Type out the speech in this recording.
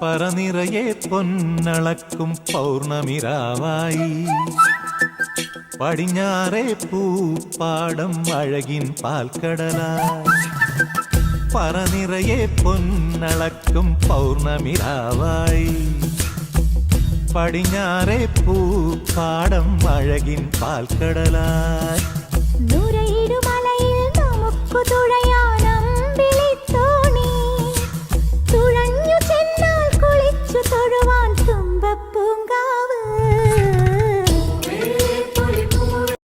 പറനിറയെ പൊന്നളക്കും പൗർണമിരാവായി പടിഞ്ഞാറേ പൂപ്പാടം അഴകിൻ പാൽക്കടലായി പറനിറയെ പൊന്നളക്കും പൗർണമിരാവായി പടിഞ്ഞാറേ പൂപ്പാടം അഴകിൻ പാൽക്കടലായി നൂരയിടുമലയിൽ നമുക്കു തുഴയ